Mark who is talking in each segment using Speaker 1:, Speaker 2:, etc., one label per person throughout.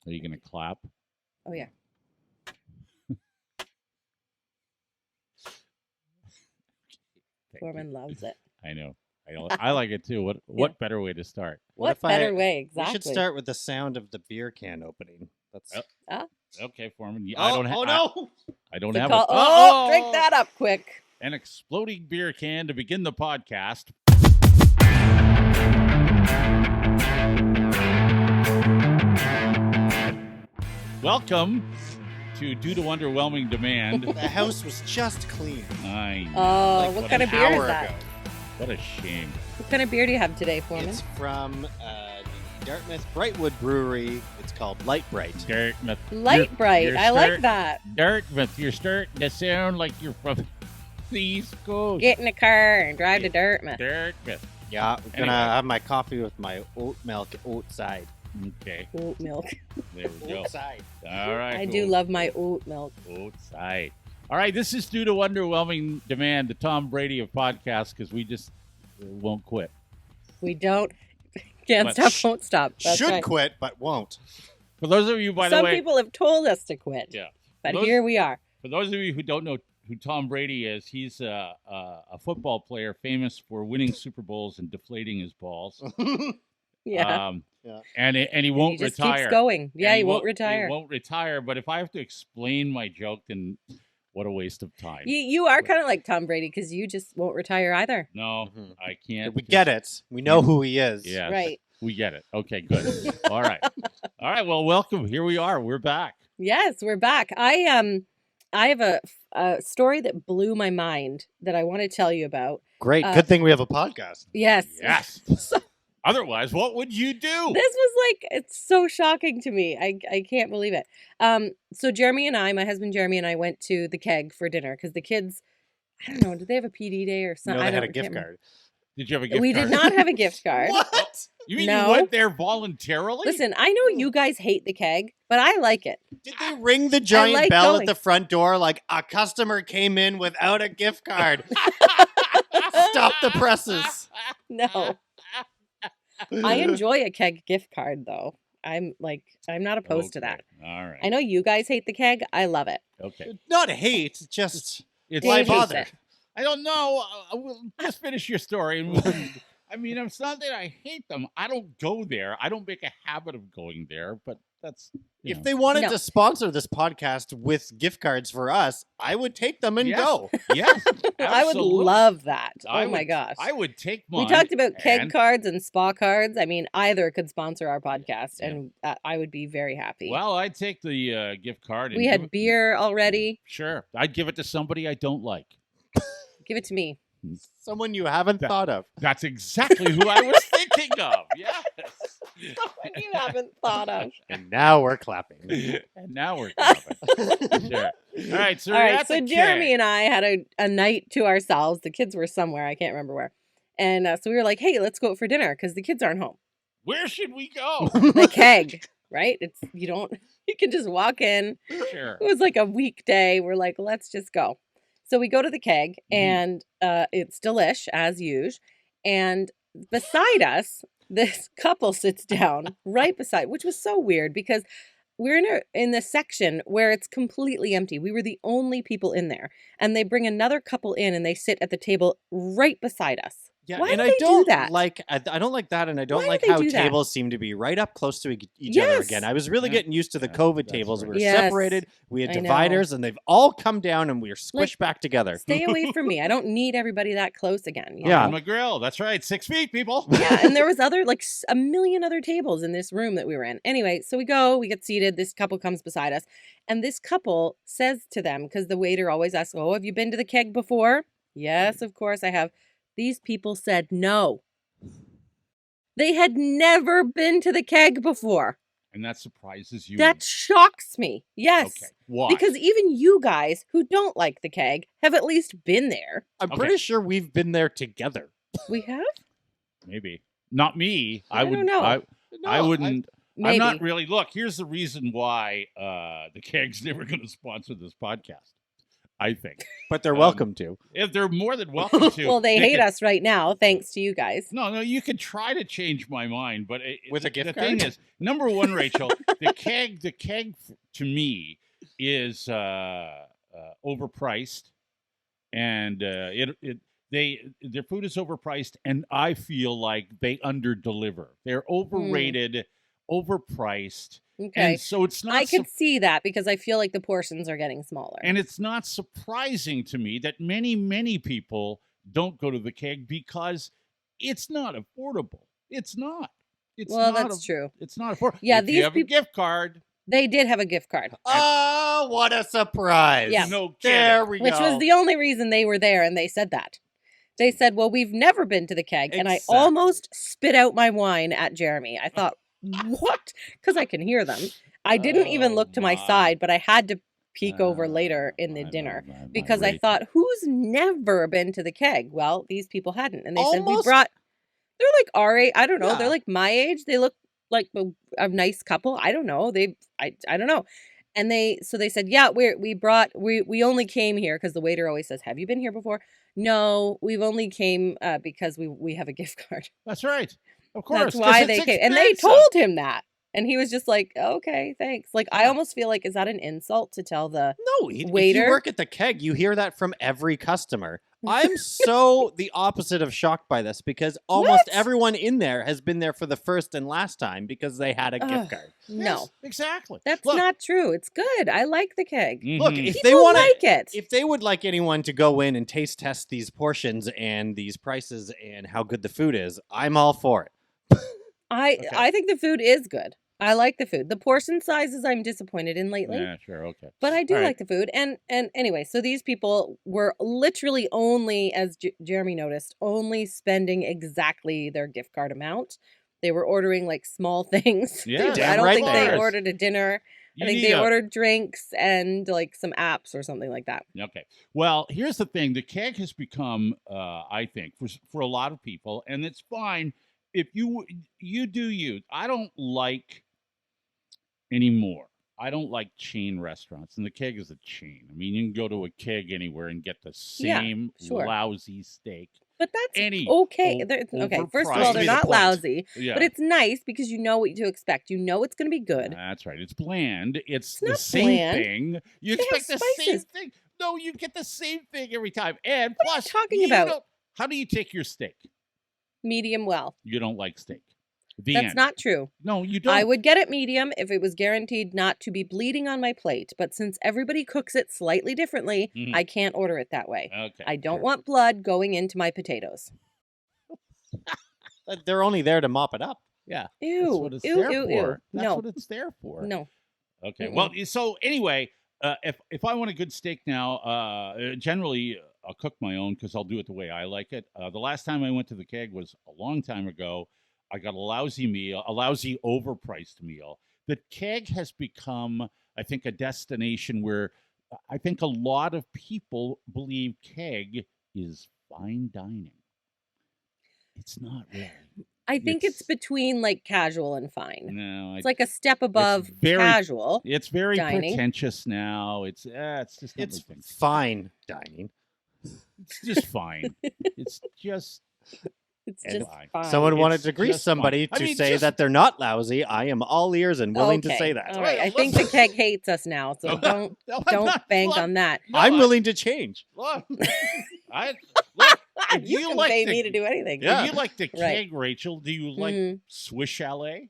Speaker 1: Are you going to clap?
Speaker 2: Oh, yeah. Forman loves it.
Speaker 1: I know. I like it too. What better way to start?
Speaker 2: What better way, exactly?
Speaker 3: We should start with the sound of the beer can opening. That's
Speaker 1: okay, Foreman.
Speaker 3: I don't have
Speaker 2: it.
Speaker 3: it.
Speaker 2: Drink that up quick.
Speaker 1: An exploding beer can to begin the podcast. Welcome to Due to Underwhelming Demand.
Speaker 3: The house was just clean.
Speaker 1: I know.
Speaker 2: Oh, what kind of beer is that?
Speaker 3: Ago.
Speaker 1: What a shame.
Speaker 2: What kind of beer do you have today, Forman?
Speaker 3: It's from the Dartmouth Brightwood Brewery. It's called Light Bright.
Speaker 1: Dartmouth.
Speaker 2: Light Bright. I like that.
Speaker 1: Dartmouth. You're starting to sound like you're from the East Coast.
Speaker 2: Get in the car and drive to Dartmouth.
Speaker 1: Dartmouth.
Speaker 3: Yeah, I'm going to have my coffee with my oat milk outside.
Speaker 1: Okay.
Speaker 2: Oat milk.
Speaker 1: There we go.
Speaker 3: Outside.
Speaker 1: All right.
Speaker 2: I do love my oat milk.
Speaker 1: Outside. All right, this is Due to Underwhelming Demand, the Tom Brady of podcasts, because we just won't quit.
Speaker 2: We don't. Can't stop, won't stop. That's
Speaker 3: Should
Speaker 2: right.
Speaker 3: quit, but won't.
Speaker 1: For those of you, by the way.
Speaker 2: Some people have told us to quit.
Speaker 1: Yeah.
Speaker 2: But here we are.
Speaker 1: For those of you who don't know who Tom Brady is, he's a football player famous for winning Super Bowls and deflating his balls.
Speaker 2: Yeah.
Speaker 1: And he won't
Speaker 2: he just
Speaker 1: retire.
Speaker 2: Keeps going. Yeah,
Speaker 1: And
Speaker 2: he won't retire.
Speaker 1: He won't retire. But if I have to explain my joke, then what a waste of time.
Speaker 2: You are kind of like Tom Brady because you just won't retire either.
Speaker 1: No, I can't.
Speaker 3: We get it. We know who he is.
Speaker 1: Yeah.
Speaker 2: Right.
Speaker 1: We get it. Okay, good. All right. All right. Well, welcome. Here we are. We're back.
Speaker 2: Yes, we're back. I have a story that blew my mind that I want to tell you about.
Speaker 3: Great. Good thing we have a podcast.
Speaker 2: Yes.
Speaker 1: Yes. Otherwise, what would you do?
Speaker 2: This was like, it's so shocking to me. I can't believe it. So Jeremy and I, my husband Jeremy and I went to the Keg for dinner because the kids, I don't know, did they have a PD day or something?
Speaker 3: No,
Speaker 2: I
Speaker 3: they had a
Speaker 2: can't
Speaker 3: gift card.
Speaker 1: Did you have a gift
Speaker 2: We
Speaker 1: card?
Speaker 2: did not have a gift card.
Speaker 3: What?
Speaker 1: You mean
Speaker 2: No.
Speaker 1: you went there voluntarily?
Speaker 2: Listen, I know you guys hate the Keg, but I like it.
Speaker 3: Did they ring the giant
Speaker 2: like
Speaker 3: bell
Speaker 2: going.
Speaker 3: at the front door like a customer came in without a gift card? Stop the presses.
Speaker 2: No. I enjoy a Keg gift card though. I'm not opposed to that.
Speaker 1: All right.
Speaker 2: I know you guys hate the Keg. I love it.
Speaker 1: Okay.
Speaker 3: Not hate, just
Speaker 1: It's
Speaker 3: why
Speaker 2: Dave hates
Speaker 3: bother?
Speaker 2: it.
Speaker 1: I don't know. We'll just finish your story. I mean, it's not that I hate them. I don't go there. I don't make a habit of going there, but that's...
Speaker 3: If they wanted
Speaker 2: No.
Speaker 3: to sponsor this podcast with gift cards for us, I would take them and
Speaker 1: Yes.
Speaker 3: go.
Speaker 1: Yes,
Speaker 2: I would
Speaker 1: absolutely.
Speaker 2: love that.
Speaker 1: I
Speaker 2: Oh my
Speaker 1: would-
Speaker 2: gosh.
Speaker 1: I would take mine.
Speaker 2: We talked about Keg
Speaker 1: and-
Speaker 2: cards and spa cards. I mean, either could sponsor our podcast,
Speaker 1: Yeah.
Speaker 2: and I would be very happy.
Speaker 1: Well, I'd take the gift card. And
Speaker 2: we
Speaker 1: give
Speaker 2: had
Speaker 1: it-
Speaker 2: beer already.
Speaker 1: Sure. I'd give it to somebody I don't like.
Speaker 2: Give it to me.
Speaker 3: Someone you haven't thought of.
Speaker 1: That's exactly who I was thinking of. Yes.
Speaker 2: You haven't thought of.
Speaker 3: And now we're clapping.
Speaker 1: And now we're clapping. Sure. All right. So,
Speaker 2: All
Speaker 1: we're
Speaker 2: right,
Speaker 1: at
Speaker 2: so
Speaker 1: the
Speaker 2: Jeremy
Speaker 1: Keg.
Speaker 2: and I had a night to ourselves. The kids were somewhere. I can't remember where. And so we were like, hey, let's go out for dinner because the kids aren't home.
Speaker 1: Where should we go?
Speaker 2: The Keg, right? You can just walk in.
Speaker 1: Sure.
Speaker 2: It was like a weekday. We're like, let's just go. So we go to the Keg and it's delish as usual. And beside us, this couple sits down right beside, which was so weird because we're in this section where it's completely empty. We were the only people in there. And they bring another couple in and they sit at the table right beside us.
Speaker 3: Yeah,
Speaker 2: Why
Speaker 3: and
Speaker 2: do
Speaker 3: I
Speaker 2: they do
Speaker 3: don't
Speaker 2: that?
Speaker 3: I don't like that, and I don't
Speaker 2: Why
Speaker 3: like
Speaker 2: do they
Speaker 3: how
Speaker 2: do that?
Speaker 3: tables seem to be right up close to each other
Speaker 2: Yes.
Speaker 3: again. I was really
Speaker 1: Yeah.
Speaker 3: getting used to the
Speaker 1: Yeah,
Speaker 3: COVID
Speaker 1: that's
Speaker 3: tables.
Speaker 1: right.
Speaker 3: We were
Speaker 2: Yes.
Speaker 3: separated. We had
Speaker 2: I know.
Speaker 3: dividers, and they've all come down, and we are squished
Speaker 2: Like,
Speaker 3: back together.
Speaker 2: Stay away from me. I don't need everybody that close again. you
Speaker 3: Yeah.
Speaker 2: know?
Speaker 1: On McGrill. That's right. 6 feet, people.
Speaker 2: Yeah, and there was a million other tables in this room that we were in. Anyway, so we get seated. This couple comes beside us, and this couple says to them, because the waiter always asks, "Oh, have you been to the Keg before?" Yes, of course I have. These people said no. They had never been to the Keg before.
Speaker 1: And that surprises you.
Speaker 2: That shocks me. Yes.
Speaker 1: Okay. Why?
Speaker 2: Because even you guys who don't like the Keg have at least been there.
Speaker 3: I'm
Speaker 1: Okay.
Speaker 3: pretty sure we've been there together.
Speaker 2: We have?
Speaker 1: Maybe. Not me.
Speaker 2: I don't know.
Speaker 1: I wouldn't.
Speaker 2: Maybe.
Speaker 1: I'm not really. Look, here's the reason why the Keg's never going to sponsor this podcast. I think.
Speaker 3: But they're welcome to.
Speaker 1: If they're more than welcome to.
Speaker 2: Well, they hate
Speaker 1: can-
Speaker 2: us right now, thanks to you guys.
Speaker 1: No, you can try to change my mind, but
Speaker 3: With a gift
Speaker 1: the
Speaker 3: card?
Speaker 1: thing is, number one, Rachel, the keg to me is overpriced, and their food is overpriced, and I feel like they underdeliver. They're overrated, overpriced,
Speaker 2: Okay.
Speaker 1: and so it's not.
Speaker 2: I could see that because I feel like the portions are getting smaller.
Speaker 1: And it's not surprising to me that many people don't go to the keg because it's not affordable. It's not. It's
Speaker 2: well,
Speaker 1: not
Speaker 2: that's true.
Speaker 1: It's not affordable.
Speaker 2: Yeah,
Speaker 1: if
Speaker 2: these
Speaker 1: you have
Speaker 2: peop-
Speaker 1: a gift card.
Speaker 2: They did have a gift card,
Speaker 3: Oh, what a surprise.
Speaker 2: Yeah.
Speaker 1: No kidding.
Speaker 3: There we
Speaker 2: which
Speaker 3: go.
Speaker 2: was the only reason they were there, and they said that. They said, well, we've never been to the keg, and I
Speaker 3: Exactly.
Speaker 2: almost spit out my wine at Jeremy. I thought, what? Because I can hear them. I didn't even
Speaker 1: Oh,
Speaker 2: look to my
Speaker 1: my.
Speaker 2: side, but I had to peek over later in the dinner because I thought, who's never been to the keg? Well, these people hadn't. And they said, we
Speaker 3: Almost-
Speaker 2: brought, they're like our age. I don't know.
Speaker 3: Yeah.
Speaker 2: They're like my age. They look like a nice couple. I don't know. I don't know. And they said, yeah, we only came here because the waiter always says, have you been here before? No, we've only came because we have a gift card.
Speaker 1: That's right. Of course.
Speaker 2: That's
Speaker 1: 'cause
Speaker 2: why
Speaker 1: it's
Speaker 2: they came. And they
Speaker 1: expensive.
Speaker 2: told him that. And he was just like, okay, thanks. Like, I almost feel like, is that an insult to tell the
Speaker 3: No, if
Speaker 2: waiter?
Speaker 3: you work at the keg, you hear that from every customer. I'm so the opposite of shocked by this because almost
Speaker 2: What?
Speaker 3: everyone in there has been there for the first and last time because they had a gift
Speaker 2: Ugh.
Speaker 3: card.
Speaker 2: No,
Speaker 1: Yes, exactly.
Speaker 2: that's
Speaker 1: Look,
Speaker 2: not true. It's good. I like the keg.
Speaker 3: Look,
Speaker 1: mhm.
Speaker 3: if
Speaker 2: People
Speaker 3: they want
Speaker 2: like it.
Speaker 3: if they would like anyone to go in and taste test these portions and these prices and how good the food is, I'm all for it.
Speaker 1: Okay.
Speaker 2: I think the food is good. I like the food. The portion sizes I'm disappointed in lately.
Speaker 1: Yeah, sure, okay.
Speaker 2: But I do
Speaker 1: All right.
Speaker 2: like the food. And anyway, so these people were literally only, as Jeremy noticed, only spending exactly their gift card amount. They were ordering like small things.
Speaker 1: Yeah,
Speaker 2: I
Speaker 3: damn
Speaker 2: don't
Speaker 3: right
Speaker 2: think
Speaker 3: they
Speaker 2: they
Speaker 3: are.
Speaker 2: ordered a dinner.
Speaker 1: You
Speaker 2: I think
Speaker 1: need
Speaker 2: they
Speaker 1: a-
Speaker 2: ordered drinks and like some apps or something like that.
Speaker 1: Okay. Well, here's the thing: the keg has become, I think, for a lot of people, and it's fine if you do you. I don't like anymore. I don't like chain restaurants, and the keg is a chain. I mean, you can go to a keg anywhere and get the
Speaker 2: Yeah,
Speaker 1: same
Speaker 2: sure.
Speaker 1: lousy steak.
Speaker 2: But that's
Speaker 1: Any
Speaker 2: okay.
Speaker 1: o-
Speaker 2: Okay, first of
Speaker 1: overpriced-
Speaker 2: all,
Speaker 3: Be
Speaker 2: they're
Speaker 3: the
Speaker 2: not
Speaker 3: point.
Speaker 2: lousy,
Speaker 1: Yeah,
Speaker 2: but it's nice because you know what to expect. You know it's going to be good.
Speaker 1: that's right. It's bland. It's
Speaker 2: not
Speaker 1: the same
Speaker 2: bland.
Speaker 1: thing. You
Speaker 2: They have
Speaker 1: expect the same
Speaker 2: spices.
Speaker 1: thing. No, you get the same thing every time. And
Speaker 2: What are you
Speaker 1: plus,
Speaker 2: talking about?
Speaker 1: don't- How do you take your steak?
Speaker 2: Medium well.
Speaker 1: You don't like steak. The
Speaker 2: That's
Speaker 1: end.
Speaker 2: not true.
Speaker 1: No, you don't.
Speaker 2: I would get it medium if it was guaranteed not to be bleeding on my plate. But since everybody cooks it slightly differently,
Speaker 1: Mhm.
Speaker 2: I can't order it that way.
Speaker 1: Okay.
Speaker 2: I don't
Speaker 1: sure.
Speaker 2: want blood going into my potatoes.
Speaker 3: They're only there to mop it up.
Speaker 1: Yeah.
Speaker 2: Ew,
Speaker 1: That's what it's
Speaker 2: ew,
Speaker 1: there
Speaker 2: ew,
Speaker 1: for.
Speaker 2: ew.
Speaker 1: That's
Speaker 2: No,
Speaker 1: what it's there for.
Speaker 2: no.
Speaker 1: Okay.
Speaker 2: Mm-mm.
Speaker 1: Well, so anyway, if I want a good steak now, generally I'll cook my own because I'll do it the way I like it. The last time I went to the keg was a long time ago. I got a lousy meal, a lousy overpriced meal. The keg has become, I think, a destination where I think a lot of people believe keg is fine dining. It's not really.
Speaker 2: I think it's
Speaker 1: It's-
Speaker 2: between like casual and fine.
Speaker 1: No,
Speaker 2: It's like a step above
Speaker 1: very-
Speaker 2: casual.
Speaker 1: it's very
Speaker 2: dining.
Speaker 1: pretentious now. It's just not
Speaker 3: It's
Speaker 1: my thing.
Speaker 3: fine dining.
Speaker 1: It's just fine. It's just
Speaker 2: It's
Speaker 1: and
Speaker 2: just
Speaker 1: fine.
Speaker 2: fine.
Speaker 3: Someone wanted
Speaker 1: it's
Speaker 3: to grease
Speaker 1: just fine.
Speaker 3: somebody
Speaker 1: I
Speaker 3: to
Speaker 1: mean,
Speaker 3: say
Speaker 1: just-
Speaker 3: that they're not lousy. I am all ears and willing to
Speaker 2: Okay,
Speaker 3: say that.
Speaker 2: All right. I
Speaker 1: Well,
Speaker 2: think the
Speaker 1: listen.
Speaker 2: keg hates us now, so
Speaker 1: No,
Speaker 2: don't
Speaker 1: no, I'm
Speaker 2: don't
Speaker 1: not-
Speaker 2: bank
Speaker 1: look,
Speaker 2: on that.
Speaker 1: no,
Speaker 3: I'm willing to change.
Speaker 1: Look, look. If
Speaker 2: you
Speaker 1: you
Speaker 2: can
Speaker 1: like
Speaker 2: pay
Speaker 1: the-
Speaker 2: me to do anything.
Speaker 3: Yeah.
Speaker 1: If you like the
Speaker 2: Right.
Speaker 1: keg, Rachel, do you like
Speaker 2: Mhm.
Speaker 1: Swiss Chalet?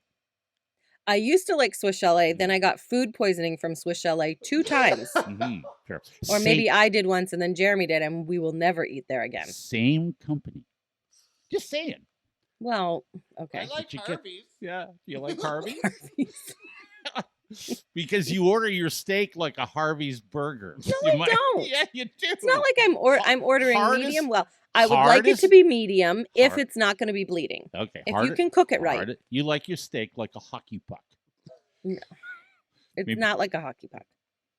Speaker 2: I used to like Swiss Chalet, then I got food poisoning from Swiss Chalet 2 times.
Speaker 1: Mm-hmm. Sure.
Speaker 2: Or maybe I did once and then Jeremy did, and we will never eat there again.
Speaker 1: Same company. Just saying.
Speaker 2: Well, okay.
Speaker 1: Did you get- Yeah. Do you like Harvey?
Speaker 2: Harvey's.
Speaker 1: Because you order your steak like a Harvey's burger.
Speaker 2: No,
Speaker 1: You
Speaker 2: I don't.
Speaker 1: Yeah, you do.
Speaker 2: It's not like I'm ordering
Speaker 1: Hardest-
Speaker 2: medium well. I would like it
Speaker 1: hardest-
Speaker 2: to be medium if
Speaker 1: hard-
Speaker 2: it's not going to be bleeding.
Speaker 1: Okay.
Speaker 2: If
Speaker 1: hard-
Speaker 2: you can cook it right.
Speaker 1: hard- You like your steak like a hockey puck.
Speaker 2: It's
Speaker 1: Maybe-
Speaker 2: not like a hockey puck.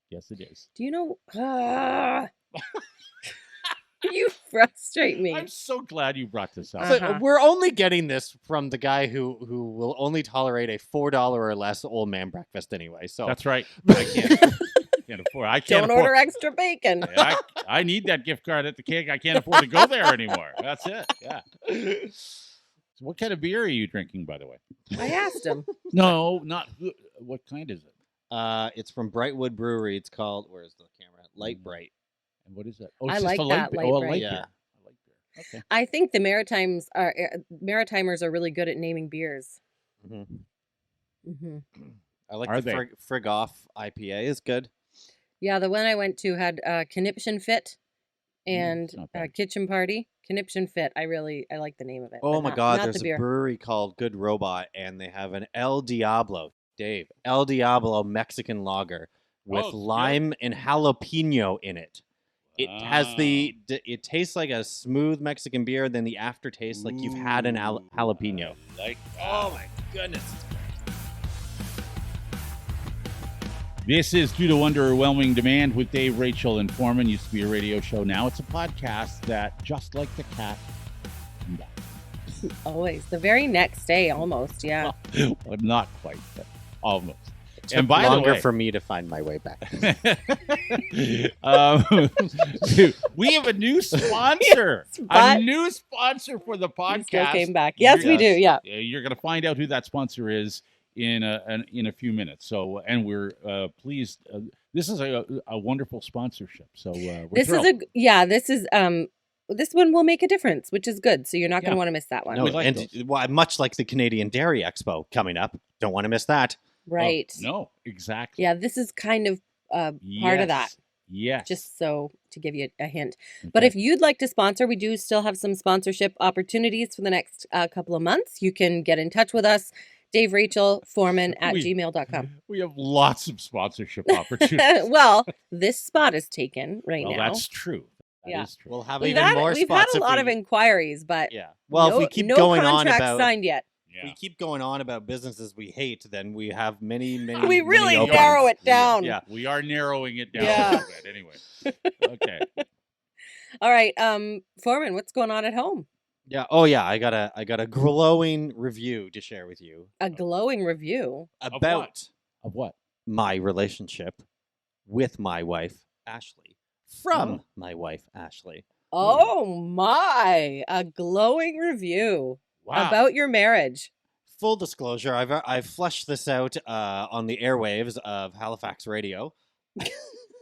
Speaker 1: Yes, it is.
Speaker 2: Do you know? You frustrate me.
Speaker 1: I'm so glad you brought this up.
Speaker 3: So
Speaker 2: Uh-huh.
Speaker 3: we're only getting this from the guy who will only tolerate a $4 or less old man breakfast anyway. So
Speaker 1: That's right. I can't. can't afford. I can't
Speaker 2: Don't
Speaker 1: afford.
Speaker 2: order extra bacon.
Speaker 1: I need that gift card at the keg. I can't afford to go there anymore. That's it. Yeah. So what kind of beer are you drinking, by the way?
Speaker 2: I asked him.
Speaker 1: No, not what kind is it?
Speaker 3: It's from Brightwood Brewery. It's called, where's the camera? Light Bright.
Speaker 1: And what is that? Oh,
Speaker 2: I
Speaker 1: it's just
Speaker 2: like
Speaker 1: a light
Speaker 2: that
Speaker 1: beer.
Speaker 2: light
Speaker 1: Oh, a
Speaker 2: bright.
Speaker 1: light
Speaker 3: Yeah.
Speaker 1: beer. A light beer. Okay.
Speaker 2: I think the Maritimers are really good at naming beers.
Speaker 3: Mm-hmm. I like
Speaker 1: Are
Speaker 3: the
Speaker 1: they?
Speaker 3: Frig Off IPA is good.
Speaker 2: Yeah, the one I went to had Conniption Fit and
Speaker 1: it's not bad.
Speaker 2: Kitchen Party. Conniption Fit. I like the name of it.
Speaker 3: Oh
Speaker 2: but
Speaker 3: my
Speaker 2: not-
Speaker 3: God,
Speaker 2: not
Speaker 3: there's
Speaker 2: the
Speaker 3: a
Speaker 2: beer.
Speaker 3: brewery called Good Robot, and they have an El Diablo, Dave, El Diablo Mexican lager with
Speaker 1: Oh, it's good.
Speaker 3: lime and jalapeno in it. It has it tastes like a smooth Mexican beer, then the aftertaste like you've had an jalapeno.
Speaker 1: Like,
Speaker 3: Oh my goodness.
Speaker 1: This is Due to Underwhelming Demand with Dave, Rachel, and Forman. Used to be a radio show. Now it's a podcast that, just like the cat,
Speaker 2: Always. The very next day, almost. Yeah.
Speaker 1: well, not quite, but almost.
Speaker 3: It
Speaker 1: And
Speaker 3: took
Speaker 1: by the
Speaker 3: longer
Speaker 1: way,
Speaker 3: for me to find my way back.
Speaker 1: we have a new sponsor.
Speaker 2: But
Speaker 1: a new sponsor for the
Speaker 2: he
Speaker 1: podcast.
Speaker 2: still came back. Yes, we do. Yeah.
Speaker 1: You're going to find out who that sponsor is in a few minutes. So, and we're pleased. This is a wonderful sponsorship. So we're
Speaker 2: This
Speaker 1: thrilled.
Speaker 2: this one will make a difference, which is good. So you're not going to
Speaker 1: Yeah.
Speaker 2: want to miss that one.
Speaker 3: No,
Speaker 1: We like
Speaker 3: and
Speaker 1: those.
Speaker 3: well, much like the Canadian Dairy Expo coming up, don't want to miss that.
Speaker 2: Right.
Speaker 1: Oh, no, exactly.
Speaker 2: Yeah, this is kind of part of that.
Speaker 1: Yes.
Speaker 2: Just so to give you a hint. But if you'd like to sponsor, we do still have some sponsorship opportunities for the next couple of months. You can get in touch with us, Dave Rachel Forman at gmail.com.
Speaker 1: we have lots of sponsorship opportunities.
Speaker 2: Well, this spot is taken right
Speaker 1: well,
Speaker 2: now.
Speaker 1: that's true. That
Speaker 2: Yeah.
Speaker 1: is true.
Speaker 3: We'll have
Speaker 2: We've
Speaker 3: even more
Speaker 2: had
Speaker 3: spots.
Speaker 2: a
Speaker 3: if
Speaker 2: lot
Speaker 3: we-
Speaker 2: of inquiries, but
Speaker 3: Yeah. Well, if we keep going on
Speaker 2: contracts
Speaker 3: about
Speaker 2: signed yet.
Speaker 3: if we keep going on about businesses we hate, then we have many.
Speaker 2: We really
Speaker 3: many openings.
Speaker 2: narrow it down.
Speaker 3: Yeah.
Speaker 1: We are narrowing it down
Speaker 2: Yeah.
Speaker 1: a little bit. Anyway. Okay.
Speaker 2: All right, Foreman, what's going on at home?
Speaker 3: Yeah. Oh yeah. I got a glowing review to share with you
Speaker 2: A glowing review.
Speaker 3: about
Speaker 1: Of what?
Speaker 3: my relationship with my wife Ashley from
Speaker 1: Oh.
Speaker 3: my wife Ashley.
Speaker 2: Oh my! A glowing review
Speaker 1: Wow.
Speaker 2: about your marriage.
Speaker 3: Full disclosure, I've fleshed this out on the airwaves of Halifax Radio,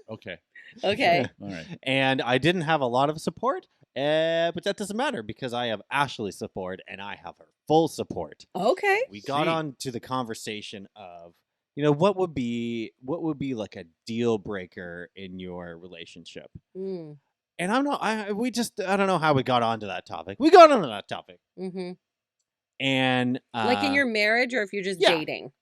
Speaker 1: Okay.
Speaker 2: Okay.
Speaker 1: All right.
Speaker 3: and I didn't have a lot of support, but that doesn't matter because I have Ashley's support and I have her full support.
Speaker 2: Okay.
Speaker 3: We got
Speaker 1: See.
Speaker 3: on to the conversation of, what would be like a deal breaker in your relationship.
Speaker 2: Mm,
Speaker 3: And I don't know how we got onto that topic. We got onto that topic,
Speaker 2: mm-hmm.
Speaker 3: and
Speaker 2: Like in your marriage, or if you're just
Speaker 3: yeah.
Speaker 2: dating.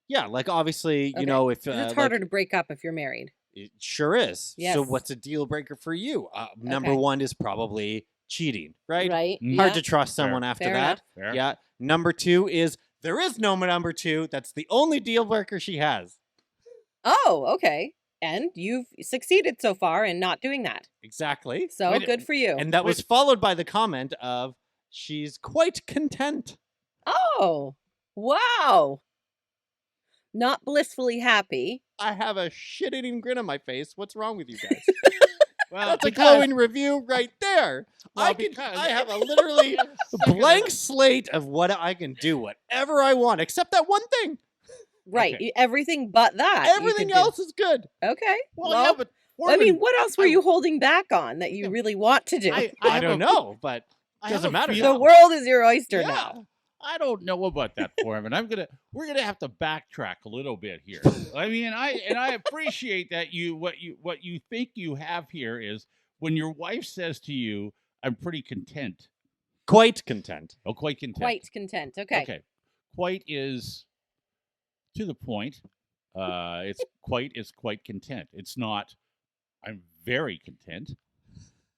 Speaker 3: yeah, like obviously,
Speaker 2: Okay.
Speaker 3: if
Speaker 2: 'Cause it's
Speaker 3: like,
Speaker 2: harder to break up if you're married.
Speaker 3: it sure is.
Speaker 2: Yes.
Speaker 3: So what's a deal breaker for you? Number
Speaker 2: Okay.
Speaker 3: one is probably cheating, right?
Speaker 2: Right?
Speaker 1: Mhm.
Speaker 3: Hard
Speaker 2: Yeah.
Speaker 3: to trust someone after
Speaker 2: Fair
Speaker 3: that.
Speaker 2: enough.
Speaker 1: Fair.
Speaker 3: Yeah. Number two is there is no number two. That's the only deal breaker she has.
Speaker 2: Oh, okay. And you've succeeded so far in not doing that.
Speaker 3: Exactly.
Speaker 2: So
Speaker 1: Wait,
Speaker 2: good for you.
Speaker 3: And that was followed by the comment of she's quite content.
Speaker 2: Oh, wow. Not blissfully happy.
Speaker 3: I have a shit-eating grin on my face. What's wrong with you guys?
Speaker 1: Well,
Speaker 3: That's a
Speaker 1: because-
Speaker 3: glowing review right there.
Speaker 1: Well,
Speaker 3: I
Speaker 1: because-
Speaker 3: have a literally blank slate of what I can do, whatever I want, except that one thing.
Speaker 2: Right.
Speaker 1: Okay.
Speaker 2: Everything but that. you
Speaker 3: Everything
Speaker 2: could do.
Speaker 3: else is good.
Speaker 2: Okay.
Speaker 1: Well,
Speaker 2: Well,
Speaker 1: yeah, but
Speaker 2: I mean,
Speaker 1: Foreman,
Speaker 2: what else were
Speaker 1: I-
Speaker 2: you holding back on that you really want to do?
Speaker 3: I
Speaker 1: have
Speaker 3: don't
Speaker 1: a-
Speaker 3: know, but
Speaker 1: I have
Speaker 3: doesn't
Speaker 1: a
Speaker 3: matter.
Speaker 1: feeling-
Speaker 2: the world is your oyster
Speaker 3: Yeah.
Speaker 2: now.
Speaker 1: I don't know about that, Foreman. We're gonna have to backtrack a little bit here. I mean, I appreciate that what you think you have here is when your wife says to you, "I'm pretty content."
Speaker 3: Quite content.
Speaker 1: Oh, quite content.
Speaker 2: Quite content. Okay.
Speaker 1: Okay. Quite is to the point. It's quite content. It's not. I'm very content.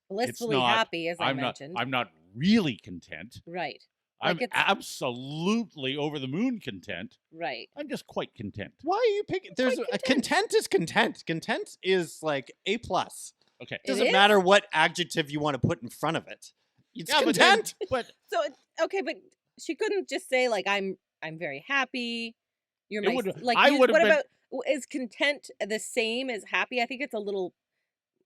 Speaker 2: Blissfully
Speaker 1: not-
Speaker 2: happy, as I
Speaker 1: I'm
Speaker 2: mentioned.
Speaker 1: not. I'm not really content.
Speaker 2: Right.
Speaker 1: I'm
Speaker 2: Like it's-
Speaker 1: absolutely over the moon content.
Speaker 2: Right.
Speaker 1: I'm just quite content.
Speaker 3: Why are you picking? There's
Speaker 2: Quite
Speaker 3: a content is content. Content is like A plus.
Speaker 1: Okay.
Speaker 2: It
Speaker 3: Doesn't
Speaker 2: is?
Speaker 3: matter what adjective you want to put in front of it. It's
Speaker 1: Yeah, but then-
Speaker 3: content.
Speaker 1: but
Speaker 2: So okay, but she couldn't just say like I'm very happy. You're
Speaker 1: It
Speaker 2: my
Speaker 1: would-
Speaker 2: like.
Speaker 1: I
Speaker 2: you-
Speaker 1: would have
Speaker 2: what
Speaker 1: been-
Speaker 2: about Is content the same as happy? I think it's a little.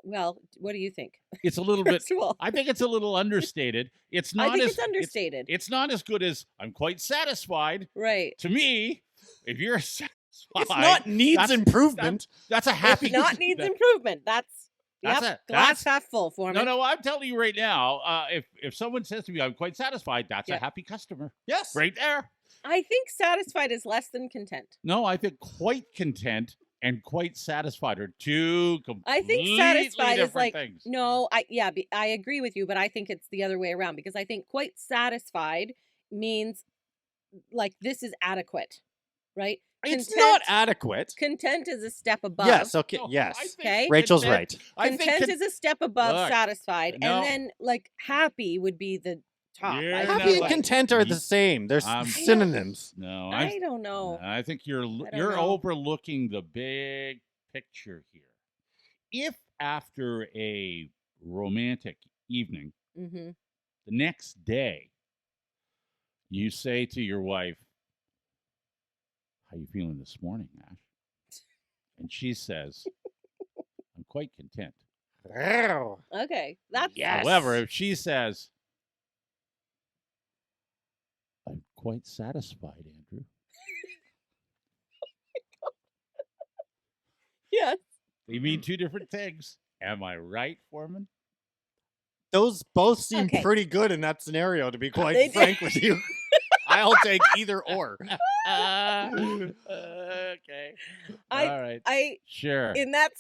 Speaker 2: Well, what do you think?
Speaker 1: It's a little bit.
Speaker 2: First of all,
Speaker 1: I think it's a little understated. It's
Speaker 2: I
Speaker 1: not
Speaker 2: think
Speaker 1: as
Speaker 2: it's understated.
Speaker 1: It's not as good as I'm quite satisfied.
Speaker 2: Right.
Speaker 1: To me, if you're satisfied,
Speaker 3: It's not needs
Speaker 1: that's-
Speaker 3: improvement.
Speaker 1: That's a happy.
Speaker 2: If not needs
Speaker 1: that-
Speaker 2: improvement. That's
Speaker 1: That's
Speaker 2: yep.
Speaker 1: a-
Speaker 2: Glass
Speaker 1: that's-
Speaker 2: half full for me.
Speaker 1: No, I'm telling you right now. If someone says to me, "I'm quite satisfied," that's
Speaker 2: Yeah.
Speaker 1: a happy customer
Speaker 3: Yes.
Speaker 1: right there.
Speaker 2: I think satisfied is less than content.
Speaker 1: No, I think quite content and quite satisfied are two completely
Speaker 2: I think satisfied is
Speaker 1: different
Speaker 2: like
Speaker 1: things.
Speaker 2: no. I agree with you, but I think it's the other way around because I think quite satisfied means like this is adequate, right?
Speaker 3: It's not adequate.
Speaker 2: Content is a step above.
Speaker 3: Yes. Okay.
Speaker 1: No,
Speaker 3: Yes.
Speaker 1: I think
Speaker 2: Okay.
Speaker 3: Rachel's
Speaker 1: content-
Speaker 3: right.
Speaker 1: I think
Speaker 2: Content is a step above
Speaker 1: Look,
Speaker 2: satisfied,
Speaker 1: no.
Speaker 2: and then like happy would be the top.
Speaker 1: You're
Speaker 2: I
Speaker 1: not
Speaker 3: Happy and
Speaker 1: like-
Speaker 3: content are
Speaker 1: you-
Speaker 3: the same. They're
Speaker 1: I'm-
Speaker 3: synonyms.
Speaker 1: No,
Speaker 2: I don't know.
Speaker 1: I think you're
Speaker 2: don't
Speaker 1: you're
Speaker 2: know.
Speaker 1: overlooking the big picture here. If after a romantic evening,
Speaker 2: Mm-hmm.
Speaker 1: the next day, you say to your wife, "How you feeling this morning, Ash?" And she says, "I'm quite content."
Speaker 2: Okay, that's
Speaker 3: Yes.
Speaker 1: However, if she says, "I'm quite satisfied, Andrew,"
Speaker 2: yes.
Speaker 1: they mean two different things. Am I right, Forman?
Speaker 3: Those both seem
Speaker 2: Okay.
Speaker 3: pretty good in that scenario, to be
Speaker 2: They
Speaker 3: quite
Speaker 2: do.
Speaker 3: frank with you. I'll take either or.
Speaker 1: Okay. All right.
Speaker 2: I
Speaker 1: Sure.
Speaker 2: in that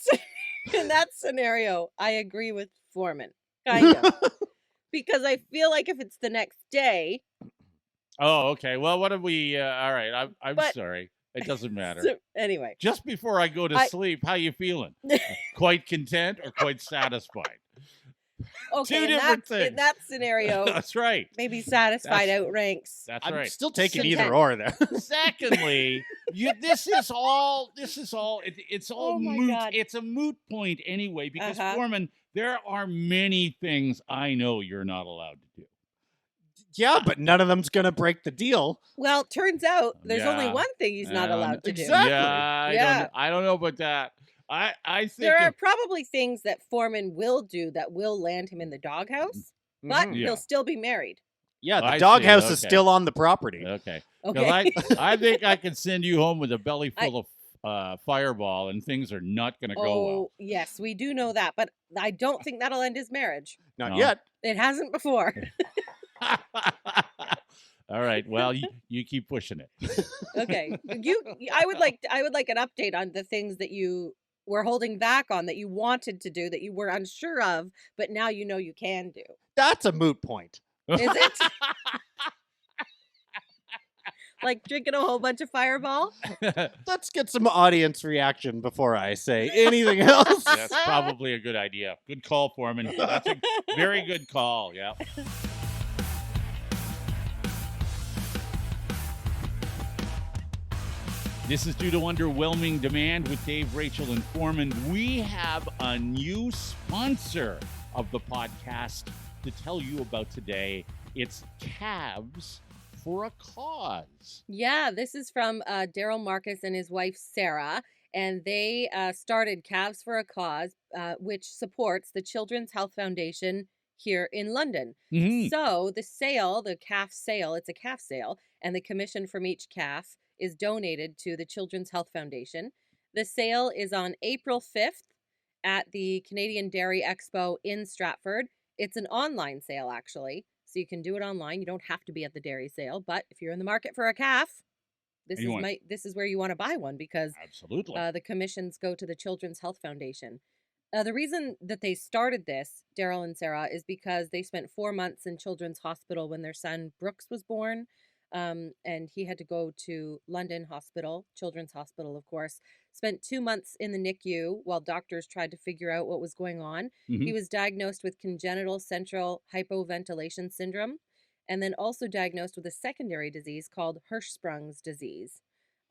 Speaker 2: in that scenario, I agree with Foreman, kind of, because I feel like if it's the next day,
Speaker 1: Oh, okay. Well, what have we? All right. I'm
Speaker 2: But-
Speaker 1: sorry. It doesn't matter.
Speaker 2: so, anyway,
Speaker 1: Just before I go to
Speaker 2: I-
Speaker 1: sleep, how you feeling? Quite content or quite satisfied?
Speaker 2: okay, in
Speaker 1: different
Speaker 2: that, in
Speaker 1: things.
Speaker 2: that scenario,
Speaker 1: That's right.
Speaker 2: maybe satisfied outranks.
Speaker 1: That's
Speaker 3: I'm
Speaker 1: right.
Speaker 3: still taking
Speaker 2: Content.
Speaker 3: either or there.
Speaker 1: Secondly, this is all. It's all
Speaker 2: Oh my
Speaker 1: moot.
Speaker 2: God.
Speaker 1: It's a moot point anyway because
Speaker 2: Uh-huh.
Speaker 1: Foreman, there are many things I know you're not allowed to do.
Speaker 3: Yeah, but none of them's gonna break the deal.
Speaker 2: Well, turns out there's only
Speaker 1: Yeah.
Speaker 2: one thing he's not allowed to do.
Speaker 3: Exactly.
Speaker 1: Yeah,
Speaker 2: Yeah.
Speaker 1: I don't know about that. I think
Speaker 2: There are probably things that Foreman will do that will land him in the doghouse, but
Speaker 3: Mhm.
Speaker 1: Yeah.
Speaker 2: he'll still be married.
Speaker 3: Yeah, the
Speaker 1: I see,
Speaker 3: doghouse is
Speaker 1: okay.
Speaker 3: still on the property.
Speaker 1: okay. 'Cause
Speaker 2: Okay.
Speaker 1: I think I can send you home with a belly full of Fireball, and things are not going to go
Speaker 2: Oh, yes, we do know that, but I don't think that'll end his marriage.
Speaker 3: Not
Speaker 1: No.
Speaker 3: yet.
Speaker 2: It hasn't before.
Speaker 1: well. All right. Well, you keep pushing it.
Speaker 2: Okay. I would like an update on the things that you were holding back on that you wanted to do that you were unsure of, but now you know you can do.
Speaker 3: That's a moot point.
Speaker 2: Is it? Like drinking a whole bunch of Fireball?
Speaker 3: Let's get some audience reaction before I say anything else.
Speaker 1: That's probably a good idea. Good call, Foreman. That's a very good call. Yeah. This is due to underwhelming demand with Dave, Rachel, and Foreman. We have a new sponsor of the podcast to tell you about today. It's Calves for a Cause.
Speaker 2: Yeah, this is from Daryl Marcus and his wife Sarah, and they started Calves for a Cause, which supports the Children's Health Foundation here in London.
Speaker 1: Mhm.
Speaker 2: So the sale, the calf sale, it's a calf sale, and the commission from each calf is donated to the Children's Health Foundation. The sale is on April 5th at the Canadian Dairy Expo in Stratford. It's an online sale, actually, so you can do it online. You don't have to be at the dairy sale, but if you're in the market for a calf, this
Speaker 1: And you
Speaker 2: this is where you want to buy one because
Speaker 1: Absolutely.
Speaker 2: the commissions go to the Children's Health Foundation. The reason that they started this, Daryl and Sarah, is because they spent 4 months in Children's Hospital when their son Brooks was born. And he had to go to London Hospital, Children's Hospital, of course. Spent 2 months in the NICU while doctors tried to figure out what was going on. He
Speaker 1: Mhm.
Speaker 2: was diagnosed with congenital central hypoventilation syndrome, and then also diagnosed with a secondary disease called Hirschsprung's disease.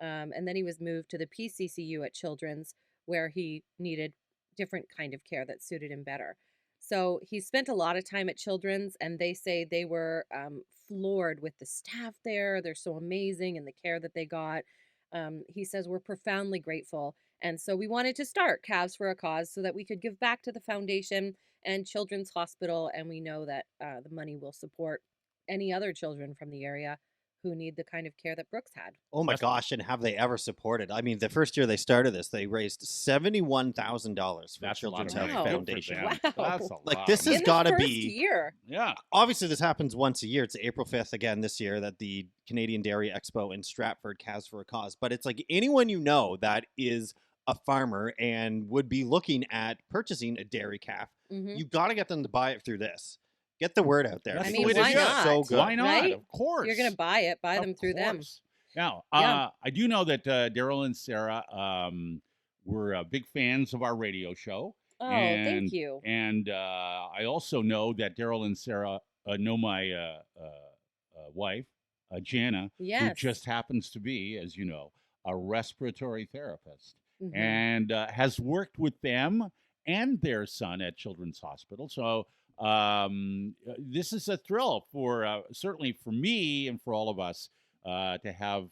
Speaker 2: And then he was moved to the PCCU at Children's, where he needed different kind of care that suited him better. So he spent a lot of time at Children's, and they say they were floored with the staff there. They're so amazing and the care that they got. He says, we're profoundly grateful. And so we wanted to start Calves for a Cause so that we could give back to the foundation and Children's Hospital. And we know that the money will support any other children from the area who need the kind of care that Brooks had.
Speaker 3: Oh my gosh, and have they ever supported? I mean, the first year they started this, they raised $71,000 for
Speaker 1: That's a lot
Speaker 3: Children's
Speaker 1: of
Speaker 3: Health
Speaker 1: money. Good for
Speaker 3: Foundation.
Speaker 1: them.
Speaker 2: Wow.
Speaker 1: That's a
Speaker 3: Like,
Speaker 1: lot
Speaker 3: this
Speaker 1: of
Speaker 3: has
Speaker 2: In the
Speaker 3: gotta
Speaker 2: first
Speaker 3: be-
Speaker 2: year.
Speaker 1: yeah.
Speaker 3: Obviously, this happens once a year. It's April 5th again this year that the Canadian Dairy Expo in Stratford, Calves for a Cause. But it's like anyone you know that is a farmer and would be looking at purchasing a dairy calf,
Speaker 2: Mhm.
Speaker 3: you got to get them to buy it through this. Get the word out there.
Speaker 1: That's
Speaker 2: I
Speaker 1: the
Speaker 2: mean,
Speaker 1: way to
Speaker 2: why
Speaker 1: do it.
Speaker 2: not?
Speaker 3: So good.
Speaker 1: Why not?
Speaker 2: Right?
Speaker 1: Of course.
Speaker 2: You're going to buy it, buy
Speaker 1: Of
Speaker 2: them through them.
Speaker 1: course. Now,
Speaker 2: Yeah.
Speaker 1: I do know that Daryl and Sarah were big fans of our radio show.
Speaker 2: Oh,
Speaker 1: and,
Speaker 2: thank you.
Speaker 1: And I also know that Daryl and Sarah know my wife, Jana, who
Speaker 2: Yes.
Speaker 1: just happens to be, as you know, a respiratory therapist,
Speaker 2: Mhm.
Speaker 1: and has worked with them and their son at Children's Hospital. So this is a thrill for certainly for me and for all of us to have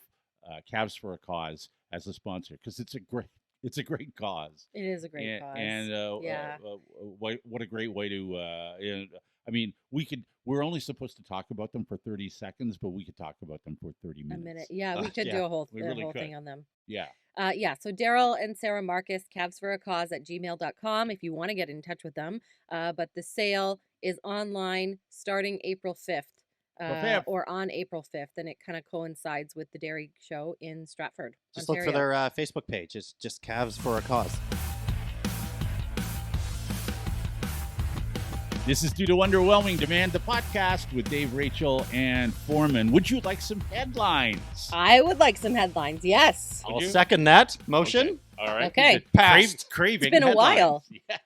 Speaker 1: Calves for a Cause as a sponsor, because it's a great cause.
Speaker 2: It is a great cause.
Speaker 1: And
Speaker 2: Yeah.
Speaker 1: what a great way to I mean, we're only supposed to talk about them for 30 seconds, but we could talk about them for 30
Speaker 2: A
Speaker 1: minutes.
Speaker 2: minute. Yeah, we could
Speaker 3: yeah,
Speaker 2: do a whole,
Speaker 1: we really could.
Speaker 2: thing on them.
Speaker 1: Yeah.
Speaker 2: So Daryl and Sarah Marcus, calvesforacause@gmail.com if you want to get in touch with them. But the sale is online starting April 5th. Or on April 5th, and it kind of coincides with the dairy show in Stratford,
Speaker 3: Just
Speaker 2: Ontario.
Speaker 3: look for their Facebook page. It's just Calves for a Cause.
Speaker 1: This is Due to Underwhelming Demand, the podcast with Dave, Rachel, and Forman. Would you like some headlines?
Speaker 2: I would like some headlines, yes.
Speaker 3: I'll
Speaker 1: you?
Speaker 3: second that motion.
Speaker 1: Okay. All right.
Speaker 2: Okay.
Speaker 1: Is it
Speaker 3: Passed.
Speaker 1: Craving
Speaker 2: It's been a
Speaker 1: headlines.
Speaker 2: while.
Speaker 1: Yeah.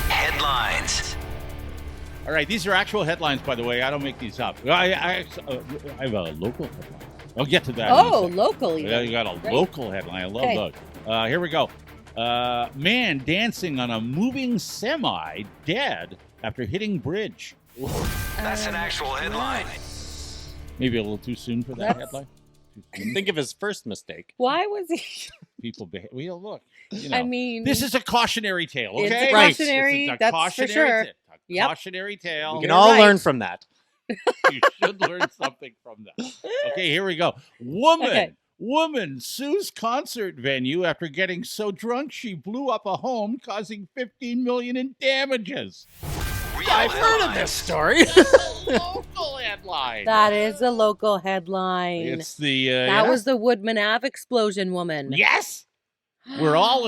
Speaker 4: Headlines.
Speaker 1: All right. These are actual headlines, by the way. I don't make these up. I have a local headline. I'll get to that. in a
Speaker 2: Oh,
Speaker 1: second.
Speaker 2: locally.
Speaker 1: Yeah, you got a
Speaker 2: Great.
Speaker 1: local headline. I love
Speaker 2: Okay.
Speaker 1: those. Here we go. Man dancing on a moving semi dead after hitting bridge.
Speaker 4: That's an actual headline.
Speaker 1: Maybe a little too soon for that
Speaker 2: That's-
Speaker 1: headline. Too soon.
Speaker 3: Think of his first mistake.
Speaker 2: Why was he?
Speaker 1: People behave. Well, look. You know,
Speaker 2: I mean,
Speaker 1: this is a cautionary tale. Okay,
Speaker 2: It's a
Speaker 3: Right.
Speaker 2: cautionary.
Speaker 1: This is a
Speaker 2: That's for
Speaker 1: cautionary
Speaker 2: sure.
Speaker 1: ta- a
Speaker 2: Yep.
Speaker 1: Cautionary tale.
Speaker 3: We can
Speaker 2: You're
Speaker 3: all
Speaker 2: right.
Speaker 3: learn from that.
Speaker 1: You should learn something from that. Okay, here we go. Woman.
Speaker 2: Okay.
Speaker 1: Woman sues concert venue after getting so drunk she blew up a home, causing $15 million in damages.
Speaker 4: Real
Speaker 3: I've heard of
Speaker 4: headlines.
Speaker 3: this story.
Speaker 1: Local headline.
Speaker 2: that is a local headline.
Speaker 1: It's the
Speaker 2: that was the Woodman Ave explosion woman.
Speaker 1: yes. We're all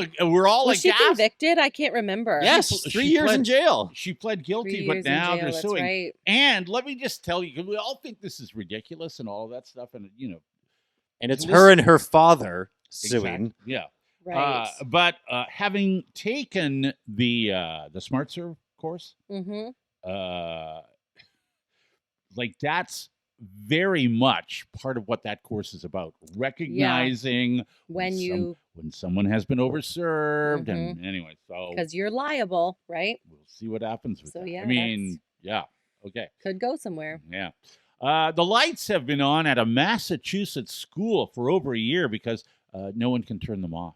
Speaker 2: Was she
Speaker 1: aghast.
Speaker 2: convicted? I can't remember.
Speaker 3: Yes,
Speaker 1: She
Speaker 3: 3 years
Speaker 1: pled-
Speaker 3: in jail.
Speaker 1: She pled
Speaker 2: 3
Speaker 1: guilty,
Speaker 2: years
Speaker 1: but
Speaker 2: in
Speaker 1: now
Speaker 2: jail,
Speaker 1: they're
Speaker 2: that's
Speaker 1: suing.
Speaker 2: right.
Speaker 1: And let me just tell you, 'cause we all think this is ridiculous and all of that stuff, and
Speaker 3: And it's
Speaker 1: Listen-
Speaker 3: her and her father suing.
Speaker 1: exactly, yeah.
Speaker 2: Right.
Speaker 1: But having taken the Smart Serve course,
Speaker 2: Mm-hmm.
Speaker 1: like that's very much part of what that course is about. Recognizing
Speaker 2: When you,
Speaker 1: when someone has been overserved, and anyway, so
Speaker 2: because you're liable, right?
Speaker 1: we'll see what happens with
Speaker 2: So,
Speaker 1: that.
Speaker 2: yeah,
Speaker 1: I mean, yeah, okay,
Speaker 2: Could go somewhere.
Speaker 1: yeah. The lights have been on at a Massachusetts school for over a year because no one can turn them off.